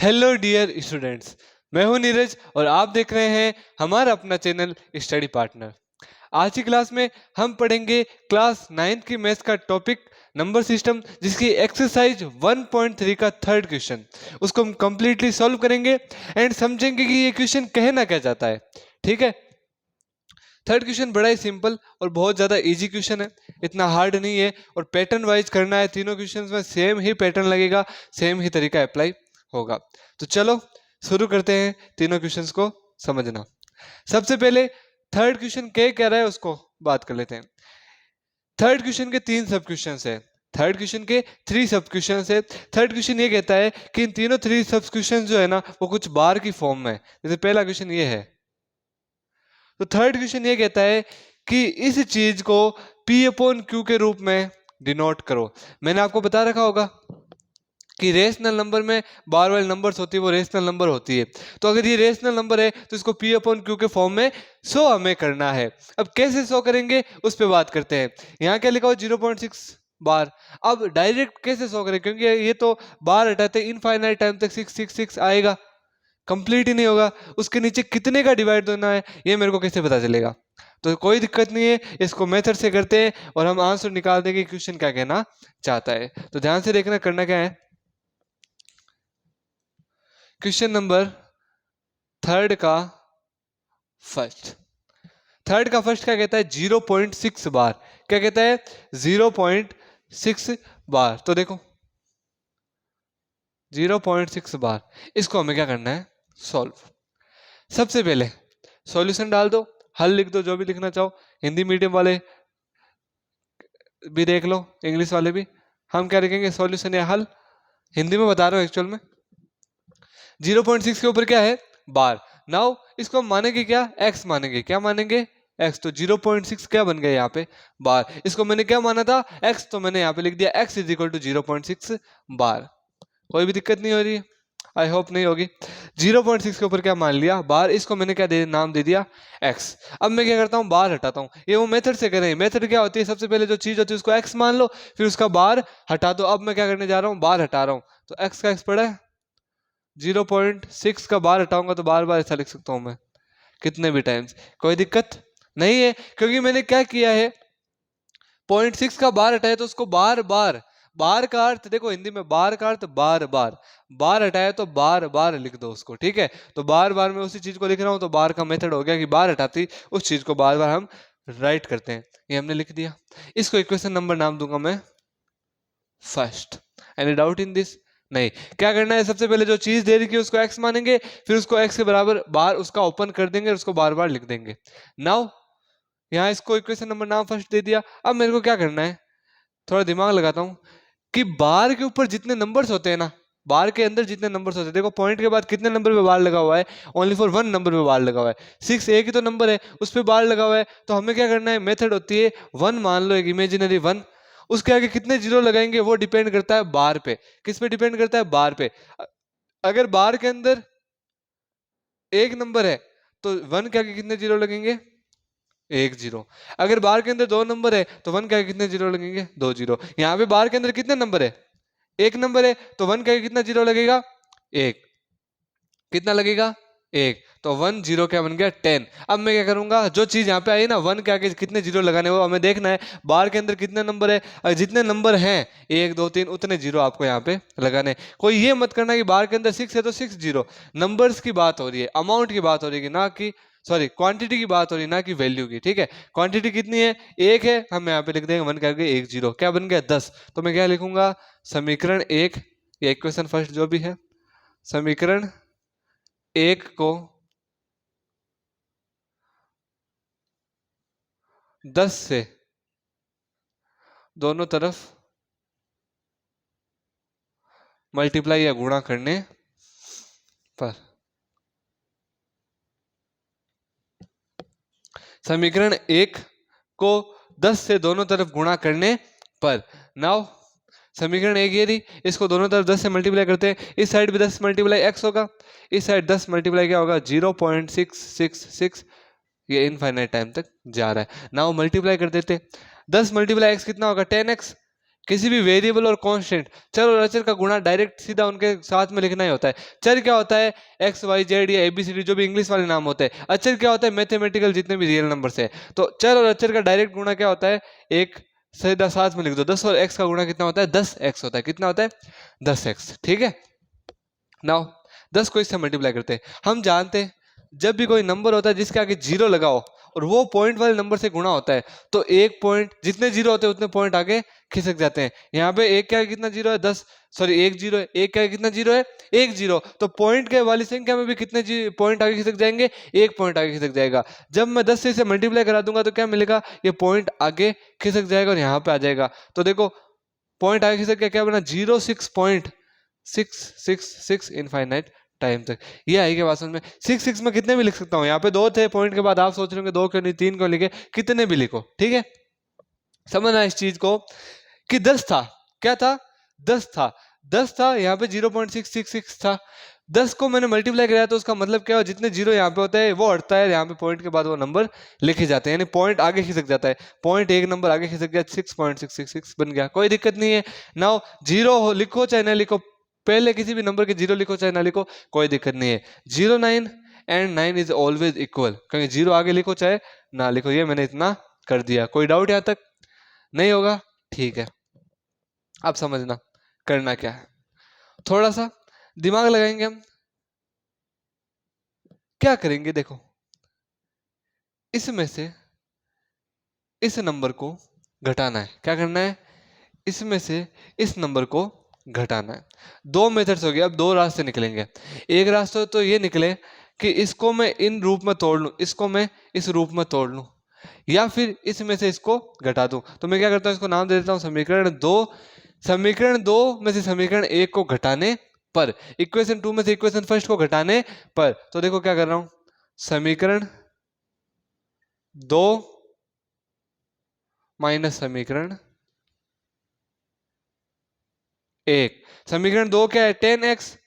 Hello dear students, मैं हूं नीरज और आप देख रहे हैं हमारा अपना चैनल स्टडी पार्टनर। आज की क्लास में हम पढ़ेंगे क्लास 9 की मैथ्स का टॉपिक नंबर सिस्टम, जिसकी एक्सरसाइज 1.3 का थर्ड क्वेश्चन। उसको हम कंप्लीटली सॉल्व करेंगे एंड समझेंगे कि ये क्वेश्चन कहना क्या चाहता है। ठीक है, थर्ड क्वेश्चन बड़ा ही सिंपल और बहुत ज़्यादा इजी क्वेश्चन है, इतना हार्ड नहीं है और पैटर्न वाइज करना है। तीनों क्वेश्चंस में सेम ही पैटर्न लगेगा, सेम ही तरीका अप्लाई होगा। तो चलो शुरू करते हैं तीनों क्वेश्चंस को समझना। सबसे पहले थर्ड क्वेश्चन क्या कह रहा है उसको बात कर लेते हैं। थर्ड क्वेश्चन के 3 सब क्वेश्चन है, थर्ड क्वेश्चन के 3 सब क्वेश्चन है। थर्ड क्वेश्चन ये कहता है कि इन तीनों 3 सब क्वेश्चन जो है ना वो कुछ बार की फॉर्म में है। जैसे पहला क्वेश्चन ये है, तो थर्ड क्वेश्चन ये कहता है कि इस चीज को P अपॉन Q के रूप में डिनोट करो। मैंने आपको बता रखा होगा कि रेशनल नंबर में बार वाले नंबर्स होती है वो रेशनल नंबर होती है। तो अगर ये रेशनल नंबर है तो इसको P अपॉन Q के फॉर्म में शो हमें करना है। अब कैसे शो करेंगे उस पर बात करते हैं। यहाँ क्या लिखा हो 0.6 बार। अब डायरेक्ट कैसे शो करें, क्योंकि ये तो बार हटाते इनफाइनाइट टाइम तक 666 आएगा, कंप्लीट ही नहीं होगा। उसके नीचे कितने का डिवाइड होना है ये मेरे को कैसे पता चलेगा। तो कोई दिक्कत नहीं है, इसको मेथड से करते हैं और हम आंसर निकाल देंगे क्वेश्चन क्या कहना चाहता है। तो ध्यान से देखना करना क्या है। क्वेश्चन नंबर थर्ड का फर्स्ट क्या कहता है 0.6 बार। क्या कहता है 0.6 बार। तो देखो 0.6 बार, इसको हमें क्या करना है सॉल्व। सबसे पहले सॉल्यूशन डाल दो, हल लिख दो, जो भी लिखना चाहो। हिंदी मीडियम वाले भी देख लो, इंग्लिश वाले भी। हम क्या लिखेंगे सॉल्यूशन या हल, हिंदी में बता रहा हूँ एक्चुअल में। 0.6 के ऊपर क्या है बार। नाउ इसको हम मानेंगे क्या x मानेंगे, क्या मानेंगे x। तो 0.6 क्या बन गया यहाँ पे बार। इसको मैंने क्या माना था x, तो मैंने यहाँ पे लिख दिया x इज इक्वल टू 0.6 बार। कोई भी दिक्कत नहीं हो रही है, आई होप नहीं होगी। 0.6 के ऊपर क्या मान लिया बार, इसको मैंने क्या नाम दे दिया x। अब मैं क्या करता हूँ बार हटाता हूँ। ये वो मेथड से करें, मेथड क्या होती है सबसे पहले जो चीज होती है उसको x मान लो, फिर उसका बार हटा दो। अब मैं क्या करने जा रहा हूँ बार हटा रहा हूँ, तो x का x पड़ा है 0.6 का बार हटाऊंगा तो बार बार ऐसा लिख सकता हूं मैं कितने भी टाइम्स, कोई दिक्कत नहीं है। क्योंकि मैंने क्या किया है 0.6 का बार हटाया तो उसको बार बार, बार का अर्थ देखो हिंदी में बार का अर्थ बार बार, बार हटाया तो बार बार लिख दो उसको। ठीक है, तो बार बार मैं उसी चीज को लिख रहा हूं, तो बार का मेथड हो गया कि बार हटाती उस चीज को बार बार हम राइट करते हैं। ये हमने लिख दिया। इसको इक्वेशन नंबर नाम दूंगा मैं first. Any doubt in this? नहीं। क्या करना है सबसे पहले जो चीज दे रही है उसको x मानेंगे, फिर उसको x के बराबर बार उसका ओपन कर देंगे और उसको बार बार लिख देंगे। नाउ यहाँ इसको इक्वेशन नंबर नाम फर्स्ट दे दिया। अब मेरे को क्या करना है, थोड़ा दिमाग लगाता हूँ कि बार के ऊपर जितने नंबर्स होते हैं ना, बार के अंदर जितने नंबर्स होते हैं, देखो पॉइंट के बाद कितने नंबर पे बार लगा हुआ है, ओनली फॉर 1 नंबर पे बार लगा हुआ है। 6 एक ही तो नंबर है उस पर बार लगा हुआ है। तो हमें क्या करना है, मेथड होती है 1 मान लो, एक इमेजिनरी 1, उसके आगे कितने जीरो लगाएंगे वो डिपेंड करता है बार पे। किस पे डिपेंड करता है बार पे। अगर बार के अंदर एक नंबर है तो 1 के आगे कितने जीरो लगेंगे, एक जीरो। अगर बार के अंदर 2 नंबर है तो 1 के आगे कितने जीरो लगेंगे, 2 जीरो। यहाँ पे बार के अंदर कितने नंबर है, एक नंबर है, तो 1 के आगे कितना जीरो लगेगा, एक। कितना लगेगा, एक। तो 1 0 क्या बन गया 10। अब मैं क्या करूंगा, जो चीज यहाँ पे आई ना 1 के आगे कितने जीरो लगाने वो हमें देखना है। बार के अंदर कितने नंबर है, जितने नंबर हैं 1 2 3 उतने जीरो आपको यहाँ पे लगाने। कोई ये मत करना कि बार के अंदर 6 है तो 6 जीरो। नंबर्स की बात हो रही है, अमाउंट की बात हो रही है, ना कि सॉरी क्वांटिटी की बात हो रही है, ना कि वैल्यू की। ठीक है, क्वांटिटी कितनी है, एक है, हम यहाँ पे लिख देंगे 1 के आगे एक जीरो, क्या बन गया 10। तो मैं क्या लिखूंगा समीकरण 1, ये इक्वेशन फर्स्ट जो भी है, समीकरण 1 को 10 से दोनों तरफ मल्टीप्लाई या गुणा करने पर, समीकरण 1 को 10 से दोनों तरफ गुणा करने पर। नाउ समीकरण 1 ये रही, इसको दोनों तरफ 10 से मल्टीप्लाई करते हैं। इस साइड भी 10 मल्टीप्लाई x होगा, इस साइड 10 मल्टीप्लाई क्या होगा 0.666, ये इनफाइनाइट टाइम तक जा रहा है। नाउ मल्टीप्लाई कर देते, 10 मल्टीप्लाई x कितना होगा 10x, किसी भी वेरिएबल और कांस्टेंट, चर और अचर का गुणा डायरेक्ट सीधा उनके साथ में लिखना ही होता है। चर क्या होता है, एक्स वाई जेड या एबीसीडी जो भी इंग्लिश वाले नाम होते हैं। अचर क्या होता है, मैथमेटिकल जितने भी रियल नंबर है। तो चर और अचर का डायरेक्ट गुणा क्या होता है, एक सीधा साथ में लिख दो, 10 और x का गुणा कितना होता है, 10x होता है। कितना होता है, 10x। ठीक है, नाउ 10 को इससे मल्टीप्लाई करते हैं। हम जानते हैं जब भी कोई नंबर होता है जिसके आगे जीरो लगाओ और वो पॉइंट वाले नंबर से गुणा होता है तो एक पॉइंट, जितने जीरो होते हैं उतने पॉइंट आगे खिसक जाते हैं। यहाँ पे एक क्या है, कितना जीरो है, 10, सॉरी एक जीरो है, एक क्या है, कितना जीरो है, एक जीरो। तो पॉइंट के वाली संख्या में भी कितने पॉइंट आगे खिसक जाएंगे, एक पॉइंट आगे खिसक जाएगा। जब मैं 10 से इसे मल्टीप्लाई करा दूंगा तो क्या मिलेगा, ये पॉइंट आगे खिसक जाएगा और यहाँ पे आ जाएगा। तो देखो पॉइंट आगे खिसक क्या बना, 06.666 इनफाइनाइट टाइम तक। ये आएगी बात समझ में। 6 में कितने भी लिख सकता हूँ, यहाँ पे 2 थे पॉइंट के बाद, आप सोच रहे होंगे 2 क्यों नहीं, 3 क्यों लिखे, कितने भी लिखो। ठीक है, समझना इस चीज को कि 10 था, क्या था, 10 था, 10 था, यहाँ पे 0.666 था। 10 को मैंने मल्टीप्लाई कराया तो उसका मतलब क्या है, जितने जीरो यहाँ पे होता है वो हटता है, यहाँ पे पॉइंट के बाद वो नंबर लिखे जाते हैं, यानी पॉइंट आगे खिसक जाता है। पॉइंट एक नंबर आगे खिसक गया, 6.666 बन गया, कोई दिक्कत नहीं है। नाउ जीरो लिखो चाहे ना लिखो, पहले किसी भी नंबर के जीरो लिखो चाहे ना लिखो, कोई दिक्कत नहीं है। 09 एंड 9 इज ऑलवेज इक्वल, क्योंकि जीरो आगे लिखो चाहे ना लिखो। ये मैंने इतना कर दिया, कोई डाउट यहाँ तक नहीं होगा, ठीक है। अब समझना करना क्या है, थोड़ा सा दिमाग लगाएंगे हम। क्या करेंगे, देखो इसमें से इस नंबर को घटाना है। क्या करना है, इसमें से इस नंबर को घटाना है। दो मेथड्स हो गए, अब दो रास्ते निकलेंगे। एक रास्ता तो ये निकले कि इसको मैं इन रूप में तोड़ लूं, इसको मैं इस रूप में तोड़ लूं, या फिर इसमें से इसको घटा दूं। तो मैं क्या करता हूं, इसको नाम दे देता हूं समीकरण 2। समीकरण 2 में से समीकरण 1 को घटाने पर, इक्वेशन 2 में से इक्वेशन फर्स्ट को घटाने पर। तो देखो क्या कर रहा हूं, समीकरण 2 माइनस समीकरण 1। समीकरण 2 क्या है, 10x।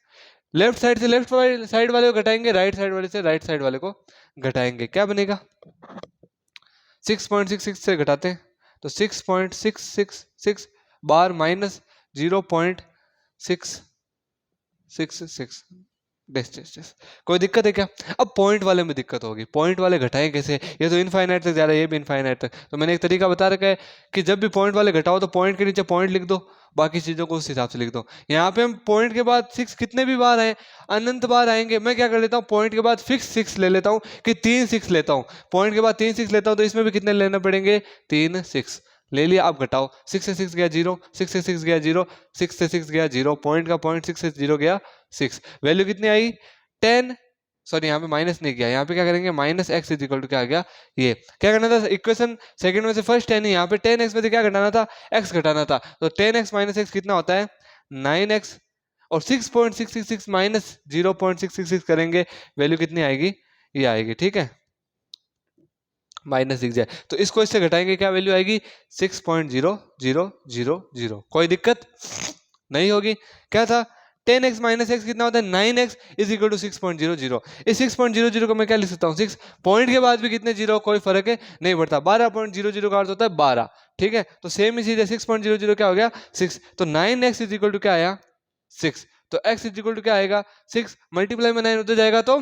लेफ्ट साइड से लेफ्ट साइड वाले को घटाएंगे, राइट साइड वाले से राइट साइड वाले को घटाएंगे, क्या बनेगा, 6.66 से घटाते हैं तो 6.666 बार माइनस 0.666। कोई दिक्कत है क्या। अब पॉइंट वाले में दिक्कत होगी, पॉइंट वाले घटाएं कैसे, ये तो इनफाइनाइट तक जा रहा है, ये भी इनफाइनाइट तक। तो मैंने एक तरीका बता रखा है कि जब भी पॉइंट वाले घटाओ तो पॉइंट के नीचे पॉइंट लिख दो, बाकी चीजों को उस हिसाब से लिख दो। यहाँ पे हम पॉइंट के बाद 6 कितने भी बार आए, अनंत बार आएंगे। मैं क्या कर लेता हूँ, पॉइंट के बाद फिक्स 6 ले लेता हूँ कि 3 6 लेता हूँ। पॉइंट के बाद 3 6 लेता हूँ तो इसमें भी कितने लेने पड़ेंगे, 3 6 ले लिया। आप घटाओ, 6 से 6 गया 0, 6 से 6 गया 0, 6 से 6 गया 0, पॉइंट का पॉइंट 6 से 0 गया 6। वैल्यू कितनी आई 10, सॉरी यहाँ पे माइनस नहीं किया, यहाँ पे क्या करेंगे, minus x is equal to क्या आ गया, ये क्या करना था, इक्वेशन सेकंड में से फर्स्ट 10 है, यहाँ पे 10x में से क्या घटाना था, x घटाना था। तो 10x माइनस x कितना होता है, 9x, और 6.666 माइनस 0.666 करेंगे, वैल्यू कितनी आएगी, ये आएगी। ठीक है, माइनस दिख जाए तो इसको इससे घटाएंगे, क्या वैल्यू आएगी, 6.0000। कोई दिक्कत नहीं होगी। क्या था, 10x माइनस एक्स कितना होता है, 9x इज इक्वल टू 6.00। इस 6.00 को मैं क्या लिख सकता हूँ, 6 पॉइंट के बाद भी कितने जीरो, कोई फर्क है नहीं पड़ता। 12.00 का अर्थ होता है 12। ठीक है, तो सेम ही चीज है, 6.00 क्या हो गया 6। तो 9x इज इक्वल टू क्या आया 6। तो x इज इक्वल टू क्या आएगा 6, मल्टीप्लाई में 9 उधर जाएगा तो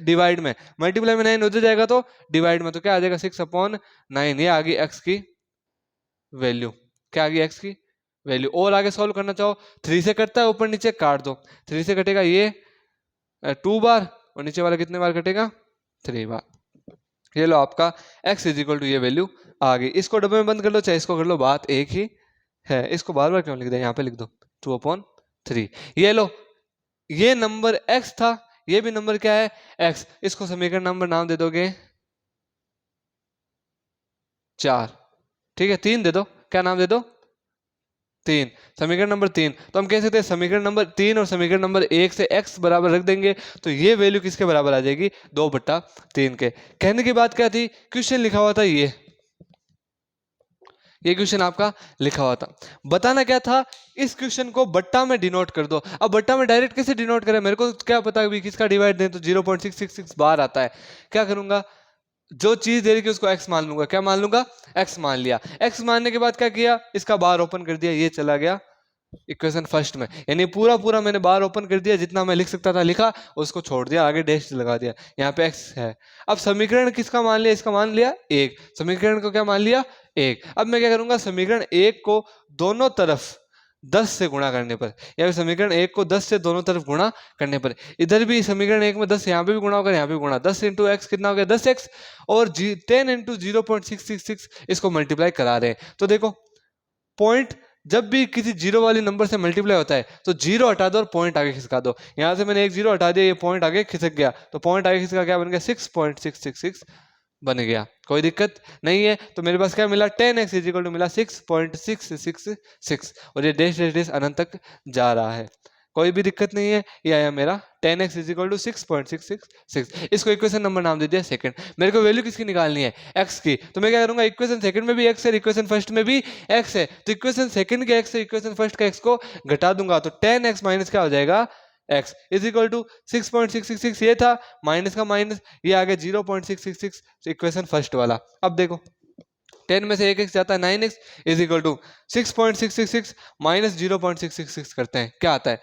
डिवाइड में, मल्टीप्लाई में 9 उधर जाएगा तो डिवाइड में, तो क्या आ जाएगा 6/9। ये आ गई x की वैल्यू, क्या आ गई x की वैल्यू। और आगे सॉल्व करना चाहो, 3 से कटता है, ऊपर नीचे काट दो, 3 से कटेगा ये 2 बार और नीचे वाला कितने बार कटेगा 3 बार। ये लो आपका x इज इक्वल टू ये वैल्यू आ गई। इसको डब्बे में बंद कर लो चाहे इसको कर लो, बात एक ही है। इसको बार बार क्यों लिख दे, यहाँ पे लिख दो 2/3। ये लो, ये नंबर x था, ये भी नंबर क्या है x। इसको समीकरण नंबर नाम दे दोगे 4। ठीक है, 3 दे दो, क्या नाम दे दो 3, समीकरण नंबर 3। तो हम कह सकते हैं समीकरण नंबर 3 और समीकरण नंबर 1 से x बराबर रख देंगे तो ये वैल्यू किसके बराबर आ जाएगी, 2/3 के। कहने की बात क्या थी, क्वेश्चन लिखा हुआ था ये क्वेश्चन आपका लिखा हुआ था। बताना क्या था, इस क्वेश्चन को बट्टा में डिनोट कर दो। अब बट्टा में डायरेक्ट कैसे डिनोट करें, मेरे को क्या पता अभी किसका डिवाइड दें, तो 0.666 बार आता है। क्या करूंगा, जो चीज दे रही है उसको x मान लूंगा। क्या मान लूंगा? x मान लिया। x मानने के बाद क्या किया, इसका बार ओपन कर दिया, ये चला गया इक्वेशन फर्स्ट में। यानी पूरा पूरा मैंने बार ओपन कर दिया, जितना मैं लिख सकता था लिखा, उसको छोड़ दिया, आगे डैश लगा दिया। यहाँ पे x है। अब समीकरण किसका मान लिया? इसका मान लिया एक। समीकरण को क्या मान लिया? एक। अब मैं क्या करूंगा, समीकरण एक को दोनों तरफ 10 से गुणा करने पर, या फिर समीकरण एक को 10 से दोनों तरफ गुणा करने पर, इधर भी समीकरण एक में 10, यहाँ पे भी गुणा होगा, यहाँ पे भी गुणा, 10 इंटू एक्स कितना हो गया? 10x। और 10 इंटू 0.666 इसको मल्टीप्लाई करा रहे हैं। तो देखो पॉइंट जब भी किसी जीरो वाली नंबर से मल्टीप्लाई होता है तो जीरो हटा दो और पॉइंट आगे खिसका दो। यहां से मैंने एक जीरो हटा दिया, ये पॉइंट आगे खिसक गया, तो पॉइंट आगे खिसका क्या बन गया? 6.666 बन गया। कोई दिक्कत नहीं है। तो मेरे पास क्या मिला? 10x इज इक्वल टू मिला 6.666 और ये डैश डैश डैश अनंत तक जा रहा है। कोई भी दिक्कत नहीं है। ये आया मेरा 10x इज इक्वल टू 6.666। इसको इक्वेशन नंबर नाम दे दिया सेकंड। मेरे को वैल्यू किसकी निकालनी है? x की। तो मैं क्या करूंगा, इक्वेशन सेकंड में भी x है, इक्वेशन फर्स्ट में भी x है, तो इक्वेशन सेकंड के x से इक्वेशन फर्स्ट का x को घटा दूंगा, तो 10x माइनस क्या हो जाएगा? x इज इक्वल टू 6.666 ये था, माइनस का माइनस, ये आ गया 0.666 इक्वेशन फर्स्ट वाला। अब देखो 10 में से एक एक्स जाता है, 9x is equal to 6.666 minus 0.666 करते हैं, क्या आता है?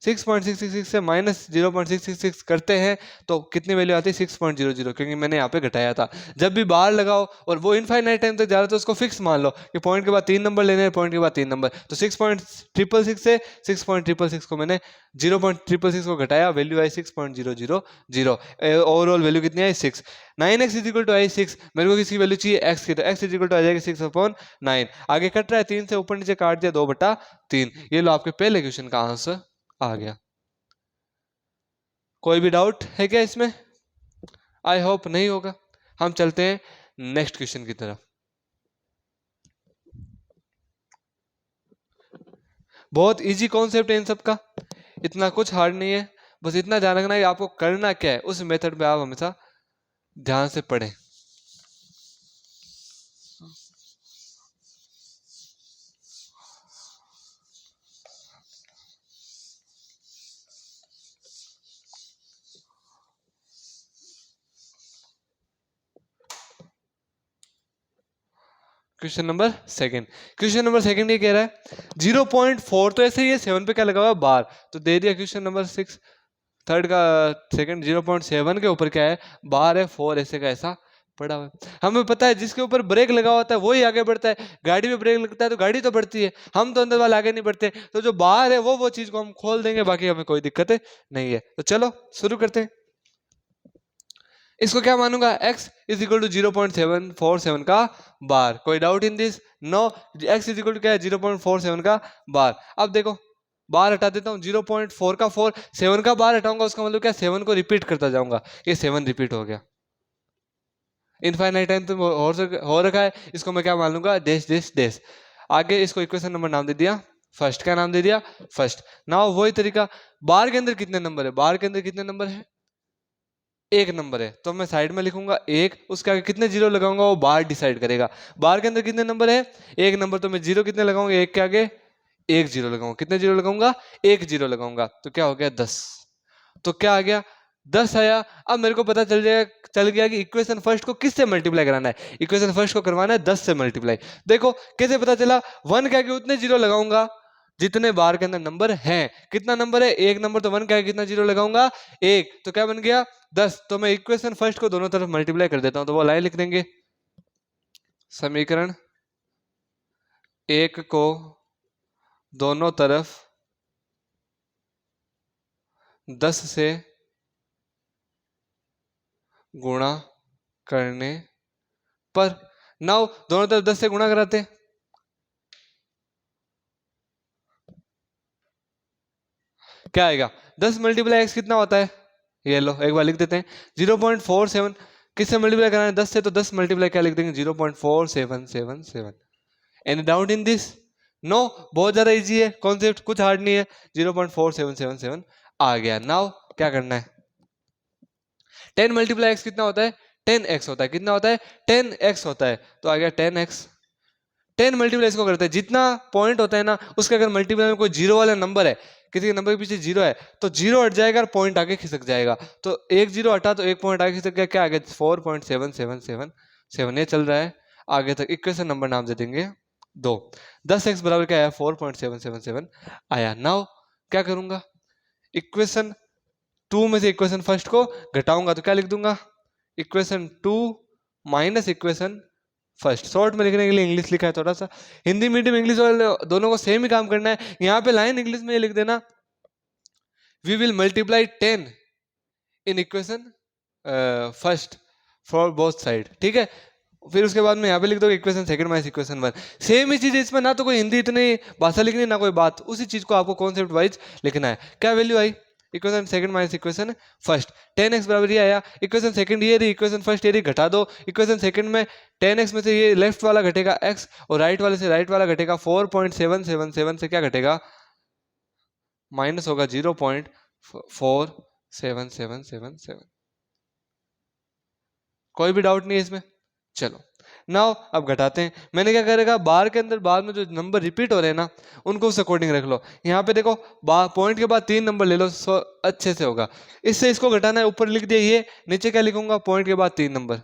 6.666 से माइनस 0.666 करते हैं तो कितनी वैल्यू आती है? 6.00, क्योंकि मैंने यहाँ पे घटाया था। जब भी बाहर लगाओ और वो इनफाइनाइट टाइम तक जा रहा है तो उसको फिक्स मान लो कि पॉइंट के बाद 3 नंबर लेने हैं, पॉइंट के बाद 3 नंबर। तो 6.666 से 6.666 को मैंने 0.666 को घटाया, वैल्यू आई 6.000। ओवरऑल वैल्यू कितनी आई? 6। 9x इज इक्वल टू आई 6। मेरे को किसकी वैल्यू चाहिए? x की। तो x इज इक्वल टू आ जाएगा 6/9। आगे कट रहा है 3 से, ऊपर नीचे काट दिया 2/3। ये लो आपके पहले क्वेश्चन का आंसर आ गया। कोई भी डाउट है क्या इसमें? आई होप नहीं होगा। हम चलते हैं नेक्स्ट क्वेश्चन की तरफ। बहुत इजी कॉन्सेप्ट है इन सब का, इतना कुछ हार्ड नहीं है। बस इतना ध्यान रखना है कि आपको करना क्या है, उस मेथड पे आप हमेशा ध्यान से पढ़ें। Question number second. Question number second ये कह रहा है 0.4, तो ऐसे ही है 7 पे क्या लगा हुआ? बार। तो दे दिया क्वेश्चन नंबर 6 थर्ड का सेकंड, 0.7 के ऊपर क्या है? बार है, 4 ऐसे का ऐसा पड़ा हुआ है। हमें पता है जिसके ऊपर ब्रेक लगा होता है वही आगे बढ़ता है। गाड़ी में ब्रेक लगता है तो गाड़ी तो बढ़ती है, हम तो अंदर वाले आगे नहीं बढ़ते। तो जो बाहर है वो चीज को हम खोल देंगे, बाकी हमें कोई दिक्कत नहीं है। तो चलो शुरू करते हैं। इसको क्या मानूंगा? x इज इक्वल टू 0.747 का बार। कोई doubt in this? No. x is equal to क्या है? 0.47 का बार। अब देखो बार हटा देता हूँ, 0.4 का 4, 7 का बार हटाऊंगा, उसका मतलब क्या? 7 को रिपीट करता जाऊंगा, ये 7 रिपीट हो गया। इनफाइनाइट टाइम तो हो रखा है, इसको मैं क्या मान लूंगा? Dash dash dash. आगे इसको इक्वेशन नंबर नाम दे दिया फर्स्ट। क्या नाम दे दिया? फर्स्ट। नाउ वही तरीका, बार के अंदर कितने नंबर है? बार के अंदर कितने नंबर है? एक नंबर है, तो मैं साइड में लिखूंगा एक, उसके आगे कितने जीरो लगाऊंगा वो बार डिसाइड करेगा। बार के अंदर कितने नंबर है? एक नंबर, तो मैं जीरो कितने लगाऊंगा? एक के आगे एक जीरो लगाऊंगा। कितने जीरो लगाऊंगा? एक जीरो लगाऊंगा, तो क्या हो गया? 10। तो क्या आ गया? 10 आया। अब मेरे को पता चल गया कि इक्वेशन फर्स्ट को किससे मल्टीप्लाई कराना है? इक्वेशन फर्स्ट को करवाना है 10 से मल्टीप्लाई। देखो कैसे पता चला? 1 के आगे उतने जीरो लगाऊंगा जितने बार के अंदर नंबर हैं। कितना नंबर है? एक नंबर, तो 1 के आगे कितना जीरो लगाऊंगा? एक, तो क्या बन गया? 10। तो मैं इक्वेशन फर्स्ट को दोनों तरफ मल्टीप्लाई कर देता हूं, तो वो लाइन लिख देंगे, समीकरण एक को दोनों तरफ 10 से गुणा करने पर, नाउ दोनों तरफ 10 से गुणा कराते हैं, क्या आएगा? 10 मल्टीप्लाई x कितना होता है? ये लो एक बार लिख देते हैं, 0.47 किससे मल्टीप्लाई कराना है? 10 से, तो 10 मल्टीप्लाई क्या लिख देंगे? 0.4777। Any doubt in this? No. बहुत ज्यादा इजी है कॉन्सेप्ट, कुछ हार्ड नहीं है। 0.4777 आ गया। नाउ क्या करना है? 10 मल्टीप्लाई x कितना होता है? 10x होता है। कितना होता है? 10x होता है। तो आ गया 10x 10 मल्टीप्लाई इसको करते हैं, जितना पॉइंट होता है ना उसके अगर मल्टीप्लाई में कोई जीरो वाला नंबर है, किसी के नंबर के पीछे जीरो है तो जीरो हट जाएगा और पॉइंट आगे खिसक जाएगा। तो एक जीरो हटा तो एक पॉइंट आगे खिसक गया, क्या आगे 4.777 ये चल रहा है आगे तक। इक्वेशन नंबर नाम दे देंगे 2। 10x बराबर क्या आया 4.777 आया। नाउ क्या करूंगा, इक्वेशन 2 में से इक्वेशन फर्स्ट को घटाऊंगा तो क्या लिख दूंगा, equation 2 minus equation first. Short में लिखने के लिए इंग्लिश लिखा है थोड़ा सा, हिंदी मीडियम इंग्लिश वाले दोनों को सेम ही काम करना है। यहाँ पे लाइन इंग्लिश में ये लिख देना, we will multiply 10 in equation first for both side, ठीक है। फिर उसके बाद में यहाँ पे लिख दो equation second minus equation 1। Same ही चीज इसमें, ना तो कोई हिंदी इतनी भाषा लिखनी ना कोई बात, उसी चीज को आपको कॉन्सेप्ट वाइज लिखना है। क्या वैल्यू आई, equation second minus equation first, 10x बराबर ये आया, इक्वेशन सेकंड ये रही, इक्वेशन फर्स्ट ये रही, घटा दो। इक्वेशन सेकंड में 10x में से ये लेफ्ट वाला घटेगा x और राइट वाले से राइट वाला घटेगा। 4.777 से क्या घटेगा, माइनस होगा 0.4777। कोई भी डाउट नहीं है इसमें। चलो नाउ अब घटाते हैं। मैंने क्या करेगा, बार के अंदर बाद में जो नंबर रिपीट हो रहे हैं ना उनको उस अकॉर्डिंग रख लो। यहाँ पे देखो पॉइंट के बाद 3 नंबर ले लो, सो अच्छे से होगा। इससे इसको घटाना है, ऊपर लिख दिया ये, नीचे क्या लिखूंगा, पॉइंट के बाद 3 नंबर।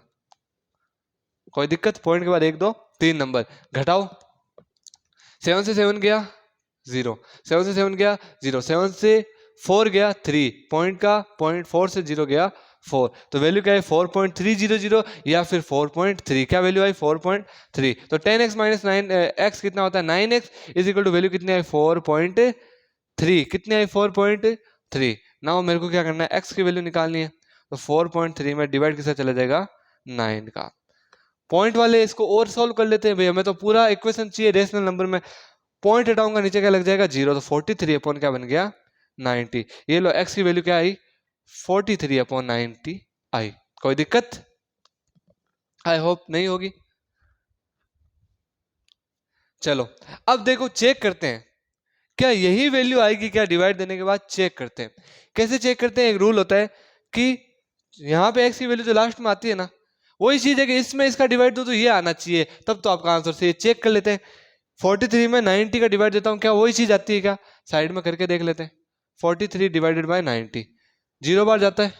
कोई दिक्कत, पॉइंट के बाद 1 2 3 नंबर घटाओ। 7 से 7 गया 0, 7 से 7 गया 0, 7 से 4 गया 3, पॉइंट का पॉइंट 4 से 0 गया 4, तो वैल्यू क्या है 4.300 या फिर 4.3। क्या वैल्यू आई 4.3। तो 10x माइनस 9x कितना होता है 9x is equal to value कितनी आई 4.3। कितनी आई 4.3। नाउ मेरे को क्या करना है, x की वैल्यू निकालनी है। तो 4.3 में डिवाइड किससे चला जाएगा 9 का। पॉइंट वाले इसको और सॉल्व कर लेते हैं भैया, मैं तो पूरा इक्वेशन चाहिए रेशनल नंबर में। पॉइंट हटाऊंगा नीचे क्या लग जाएगा 0, तो 43 अपॉन क्या बन गया 90। ये लो x की वैल्यू क्या आई 43/90 आई। कोई दिक्कत, आई होप नहीं होगी। चलो अब देखो चेक करते हैं क्या यही वैल्यू आएगी क्या, डिवाइड देने के बाद चेक करते हैं। कैसे चेक करते हैं, एक रूल होता है कि यहाँ पे x की वैल्यू जो लास्ट में आती है ना वही चीज है कि इसमें इसका डिवाइड दो तो ये आना चाहिए, तब तो आपका आंसर सही। चेक कर लेते हैं 43 में 90 का डिवाइड देता हूँ, क्या वही चीज आती है क्या, साइड में करके देख लेते हैं। 43 डिवाइडेड बाय 90 0 बार जाता है,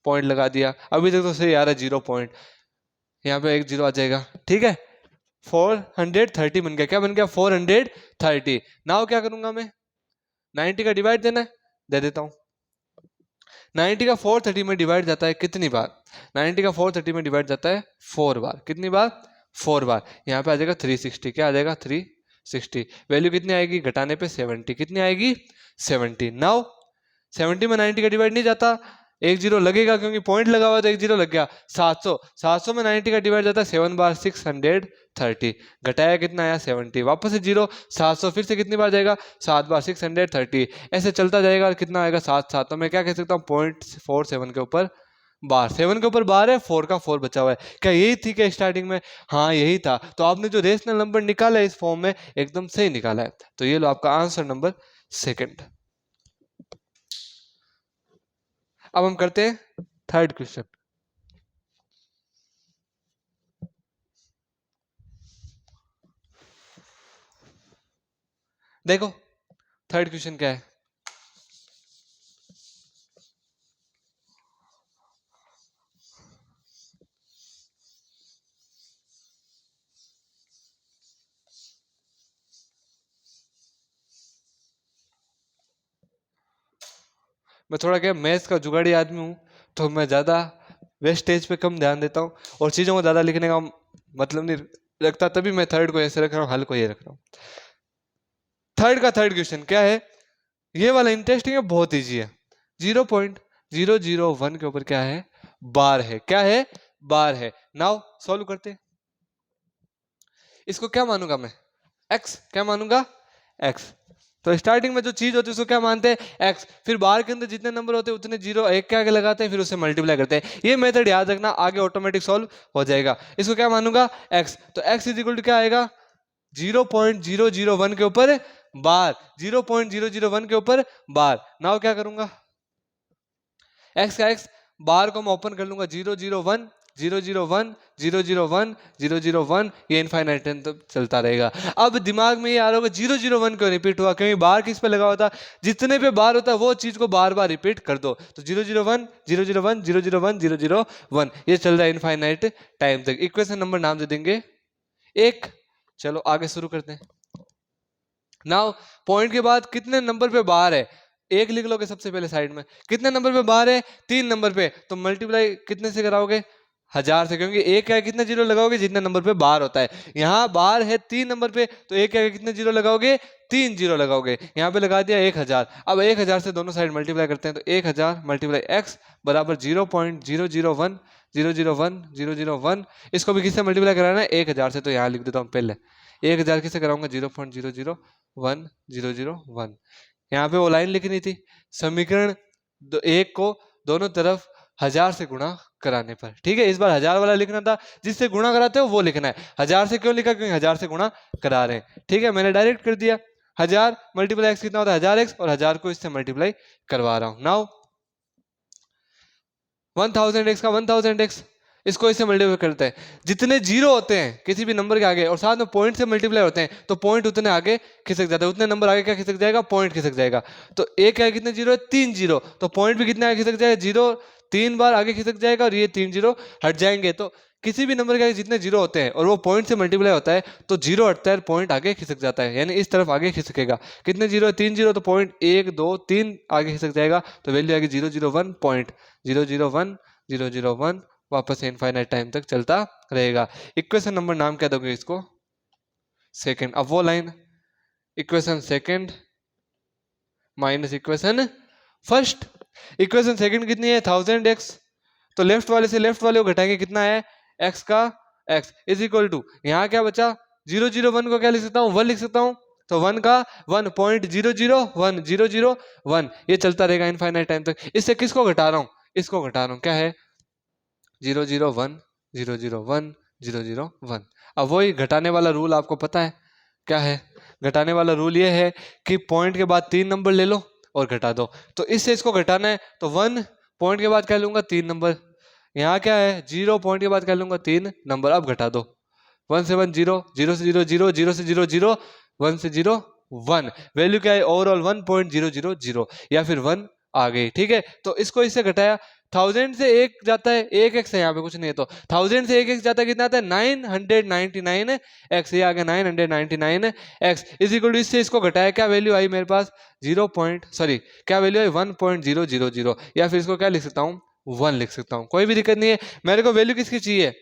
पॉइंट लगा दिया। अभी तक तो सही आ रहा है 0 पॉइंट, यहाँ पे एक 0 आ जाएगा, ठीक है। 430 बन गया, क्या बन गया 430। नाउ क्या करूंगा मैं, 90 का डिवाइड देना है, दे देता हूँ। 90 का 430 में डिवाइड जाता है कितनी बार, 90 का 430 में डिवाइड जाता है 4 बार। कितनी बार 4 बार। यहाँ पे आ जाएगा 360, क्या आ जाएगा 360। वैल्यू कितनी आएगी घटाने पे 70, कितनी आएगी 70। नाउ 70 में 90 का डिवाइड नहीं जाता, एक 0 लगेगा क्योंकि पॉइंट लगा हुआ तो एक 0 लग गया। 700, 700 में 90 का डिवाइड जाता है 7 बार 630, घटाया कितना आया 70, वापस से 0, 700 फिर से कितनी बार जाएगा 7 बार 630, ऐसे चलता जाएगा और कितना आएगा 7 7। तो मैं क्या कह सकता हूँ 0.47 के ऊपर बार, 7 के ऊपर बार है, 4 का 4 बचा हुआ है। क्या यही थी क्या स्टार्टिंग में, हाँ यही था। तो आपने जो रेशनल नंबर निकाला है इस फॉर्म में एकदम सही निकाला है। तो ये लो आपका आंसर नंबर सेकंड। अब हम करते हैं थर्ड क्वेश्चन। देखो थर्ड क्वेश्चन क्या है, मैं थोड़ा क्या मैथ्स का जुगाड़ी आदमी हूँ तो मैं ज़्यादा वेस्टेज पे कम ध्यान देता हूँ और चीज़ों को ज़्यादा लिखने का मतलब नहीं रखता, तभी मैं थर्ड को ऐसे रख रहा हूँ, हल को ये रख रहा हूँ। थर्ड का थर्ड क्वेश्चन क्या है, ये वाला इंटरेस्टिंग है, बहुत ईजी है। 0.001 के ऊपर क्या है बार है, क्या है बार है। नाउ सॉल्व करते हैं। इसको क्या मानूंगा मैं x, क्या मानूंगा x। तो स्टार्टिंग में जो चीज होती है उसको क्या मानते हैं x, फिर बाहर के अंदर जितने नंबर होते हैं उतने 0 1 के आगे लगाते हैं, फिर उससे मल्टीप्लाई करते हैं। ये मेथड याद रखना, आगे ऑटोमेटिक सॉल्व हो जाएगा। इसको क्या मानूंगा x, तो x इज इक्वल टू क्या आएगा 0.001 के ऊपर बार, 0.001 के ऊपर बार। नाउ क्या करूंगा x का x बार को मैं ओपन कर लूंगा 001 001 001 001, ये इनफाइनाइट टाइम तक चलता रहेगा। अब दिमाग में ये आ रहा होगा 001 क्यों रिपीट हुआ, क्योंकि बार किस पे लगा होता, जितने पे बार होता है वो चीज को बार बार रिपीट कर दो। तो 001 001 001 001, ये चल रहा है इनफाइनाइट टाइम तक। इक्वेशन नंबर नाम दे देंगे 1। चलो आगे शुरू करते हैं। नाउ पॉइंट के बाद कितने नंबर पे बार है, 1 लिख लोगे सबसे पहले साइड में। कितने नंबर पे बार है, 3 नंबर पे, तो मल्टीप्लाई कितने से कराओगे, 1000 से, क्योंकि एक क्या है, कितने जीरो लगाओगे जितने नंबर पे बार होता है। यहाँ बार है 3 नंबर पे, तो एक क्या है, कितने जीरो लगाओगे, 3 जीरो लगाओगे। यहाँ पे लगा दिया 1000। अब 1000 से दोनों साइड मल्टीप्लाई करते हैं, तो 1000 मल्टीप्लाई x बराबर 0.001 001 001। इसको भी किससे मल्टीप्लाई कराना है, 1000 से, तो यहाँ लिख देता हूँ पहले 1000 किससे कराऊंगा, 0.001 001। यहाँ पे वो लाइन लिखनी थी, समीकरण 1 को दोनों तरफ 1000 से गुणा कराने पर। ठीक है, इस बार 1000 वाला लिखना था, जिससे गुणा कराते हो वो लिखना है। 1000 से क्यों लिखा, क्योंकि 1000 से गुणा करा रहे हैं। ठीक है, मैंने डायरेक्ट कर दिया। 1000 मल्टीप्लाई एक्स कितना होता है, 1000x, और 1000 को इससे मल्टीप्लाई करवा रहा हूं। नाउ 1000x का 1000x, इसको इससे मल्टीप्लाई करते हैं। जितने जीरो होते हैं किसी भी नंबर के आगे और साथ में पॉइंट से मल्टीप्लाई होते हैं, तो पॉइंट उतने आगे खिसक जाता है, उतने नंबर आगे क्या खिसक जाएगा, पॉइंट खिसक जाएगा। तो एक क्या है, कितने जीरो है, 3 जीरो, तो पॉइंट भी कितने आगे खिसक जाएगा, जीरो 3 बार आगे खिसक जाएगा, और ये 3 जीरो हट जाएंगे। तो किसी भी नंबर के आगे जितने जीरो होते हैं और वो पॉइंट से मल्टीप्लाई होता है, तो जीरो हटता है, पॉइंट आगे खिसक जाता है, यानी इस तरफ आगे खिसकेगा। कितने जीरो है, 3 जीरो, तो पॉइंट 1 2 3 आगे खिसक जाएगा, तो वैल्यू आएगी 001 001 वापस इनफाइनाइट टाइम तक चलता रहेगा। इक्वेशन नंबर नाम क्या दोगे इसको, सेकंड। अब वो line equation second minus equation first. Equation second कितनी है, 1000x, तो लेफ्ट वाले से लेफ्ट वाले को घटाएंगे, कितना है, x का x इज इक्वल टू, यहाँ क्या बचा, 001 को क्या लिख सकता हूँ, 1 लिख सकता हूँ, तो 1 का 1.001 001, ये चलता रहेगा इनफाइनाइट टाइम तक। इससे किसको घटा रहा हूँ, इसको घटा रहा हूँ, क्या है, 001 001 001। अब वही घटाने वाला रूल आपको पता है क्या है, घटाने वाला रूल ये है कि पॉइंट के बाद 3 नंबर ले लो और घटा दो। तो इससे इसको घटाना है, तो 1 पॉइंट के बाद क्या लूंगा, 3 नंबर, यहाँ क्या है, 0 पॉइंट के बाद क्या लूंगा, 3 नंबर। अब घटा दो, 1 से 1 0, 0 से 0 0, 0 से 0 0, 1 से 0 1, वैल्यू क्या है, ओवरऑल 1.000, या फिर 1 आ गई। ठीक है, तो इसको इससे घटाया, 1000 से 1 जाता है, 1x है, यहाँ पे कुछ नहीं है, तो 1000 से 1x जाता है, कितना आता है, 999x, ये आ गया 999x इज इक्वल टू, इससे इसको घटाया, क्या वैल्यू आई मेरे पास, क्या वैल्यू आई, 1.000, या फिर इसको क्या लिख सकता हूँ, 1 लिख सकता हूँ, कोई भी दिक्कत नहीं है। मेरे को वैल्यू किसकी चाहिए,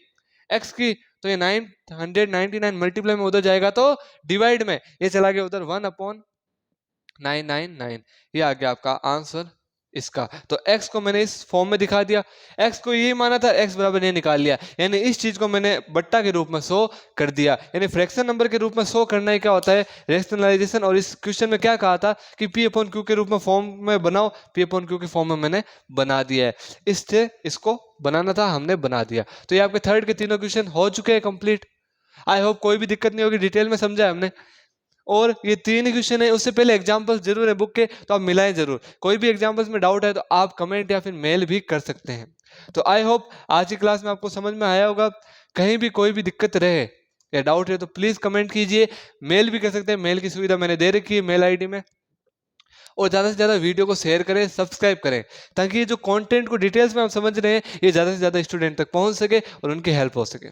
x की, तो ये 999 मल्टीप्लाई में उधर जाएगा तो डिवाइड में ये चला गया उधर, 1/999, ये आ गया आपका आंसर इसका। तो x को मैंने इस फॉर्म में दिखा दिया, x को यही माना था, x बराबर ये निकाल लिया, यानी इस चीज को मैंने बट्टा के रूप में शो कर दिया। यानी फ्रैक्शन नंबर के रूप में शो करना ही क्या होता है, रैशनलाइजेशन। और इस क्वेश्चन में क्या कहा था कि P/Q के रूप में फॉर्म में बनाओ, P/Q के फॉर्म में मैंने बना दिया है, इससे इसको बनाना था, हमने बना दिया। तो ये आपके थर्ड के तीनों क्वेश्चन हो चुके हैं कंप्लीट। आई होप कोई भी दिक्कत नहीं होगी, डिटेल में समझा है हमने। और ये 3 क्वेश्चन है, उससे पहले एग्जांपल्स जरूर है बुक के, तो आप मिलाएं जरूर। कोई भी एग्जांपल्स में डाउट है तो आप कमेंट या फिर मेल भी कर सकते हैं। तो आई होप आज की क्लास में आपको समझ में आया होगा। कहीं भी कोई भी दिक्कत रहे या डाउट है तो प्लीज कमेंट कीजिए, मेल भी कर सकते हैं, मेल की सुविधा मैंने दे रखी है मेल आईडी में। और ज़्यादा से ज़्यादा वीडियो को शेयर करें, सब्सक्राइब करें, ताकि ये जो कंटेंट को डिटेल्स में आप समझ रहे हैं ये ज़्यादा से ज़्यादा स्टूडेंट तक पहुंच सके और उनकी हेल्प हो सके।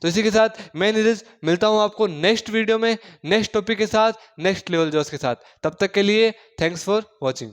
तो इसी के साथ मैं नीरज मिलता हूं आपको नेक्स्ट वीडियो में, नेक्स्ट टॉपिक के साथ, नेक्स्ट लेवल जोश के साथ। तब तक के लिए थैंक्स फॉर वॉचिंग।